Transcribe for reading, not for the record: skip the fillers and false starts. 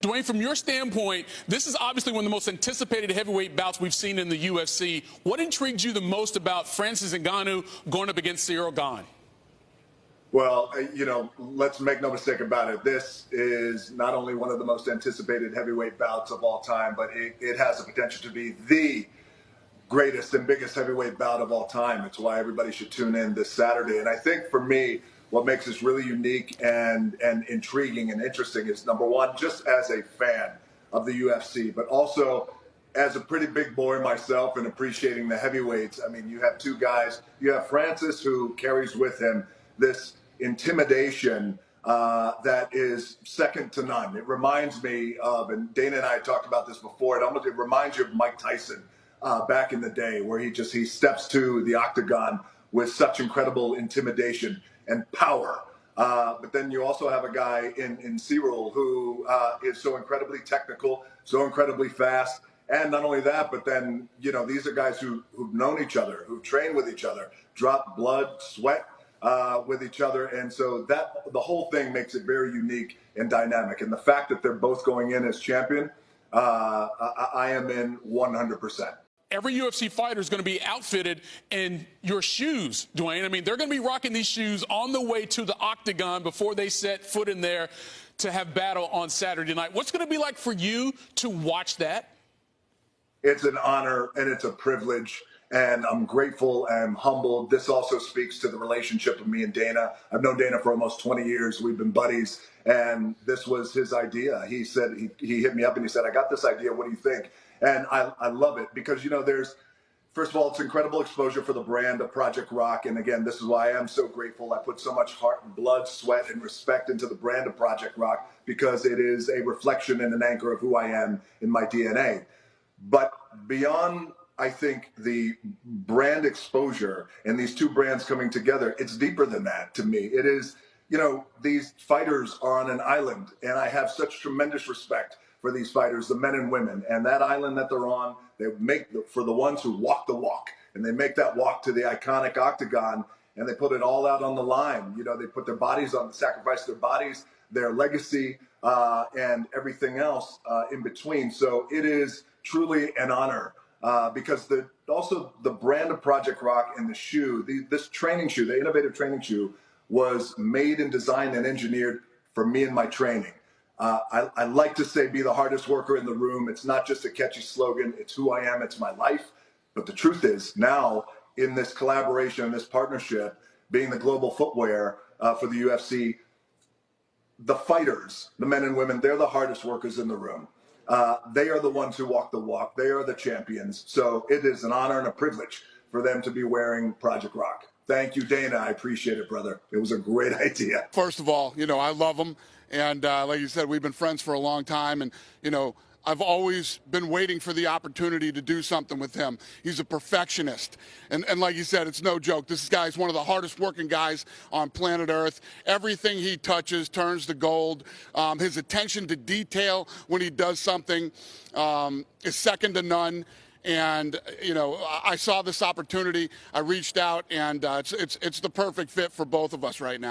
Dwayne, from your standpoint, this is obviously one of the most anticipated heavyweight bouts we've seen in the UFC. What intrigued you the most about Francis Ngannou going up against Ciryl Gane? Well, let's make no mistake about it. This is not only one of the most anticipated heavyweight bouts of all time, but it has the potential to be the greatest and biggest heavyweight bout of all time. It's why everybody should tune in this Saturday. And I think for me, what makes this really unique and intriguing and interesting is, number one, just as a fan of the UFC, but also as a pretty big boy myself and appreciating the heavyweights. I mean, you have two guys. You have Francis, who carries with him this intimidation that is second to none. It reminds me of, and Dana and I talked about this before, it reminds you of Mike Tyson back in the day, where he steps to the octagon with such incredible intimidation and power. But then you also have a guy in Ciryl who is so incredibly technical, so incredibly fast. And not only that, but then, these are guys who've known each other, who've trained with each other, dropped blood, sweat with each other. And so the whole thing makes it very unique and dynamic. And the fact that they're both going in as champion, I am in 100%. Every UFC fighter is going to be outfitted in your shoes, Dwayne. I mean, they're going to be rocking these shoes on the way to the octagon before they set foot in there to have battle on Saturday night. What's going to be like for you to watch that? It's an honor and it's a privilege, and I'm grateful and humbled. This also speaks to the relationship of me and Dana. I've known Dana for almost 20 years. We've been buddies, and this was his idea. He said, he hit me up and he said, "I got this idea. What do you think?" And I love it because, first of all, it's incredible exposure for the brand of Project Rock. And again, this is why I am so grateful. I put so much heart and blood, sweat, and respect into the brand of Project Rock, because it is a reflection and an anchor of who I am in my DNA. But beyond, I think, the brand exposure and these two brands coming together, it's deeper than that to me. It is, these fighters are on an island, and I have such tremendous respect for these fighters, the men and women. And that island that they're on, they make for the ones who walk the walk, and they make that walk to the iconic octagon, and they put it all out on the line. They put their bodies on, sacrifice their bodies, their legacy, and everything else in between. So it is truly an honor, because also the brand of Project Rock and the shoe, this training shoe, the innovative training shoe, was made and designed and engineered for me and my training. I like to say, be the hardest worker in the room. It's not just a catchy slogan. It's who I am. It's my life. But the truth is, now in this collaboration, this partnership, being the global footwear for the UFC, the fighters, the men and women, they're the hardest workers in the room. They are the ones who walk the walk. They are the champions. So it is an honor and a privilege for them to be wearing Project Rock. Thank you, Dana. I appreciate it, brother. It was a great idea. First of all, I love them. And like you said, we've been friends for a long time. And, I've always been waiting for the opportunity to do something with him. He's a perfectionist. And like you said, it's no joke. This guy's one of the hardest working guys on planet Earth. Everything he touches turns to gold. His attention to detail when he does something is second to none. And, I saw this opportunity. I reached out, and it's the perfect fit for both of us right now.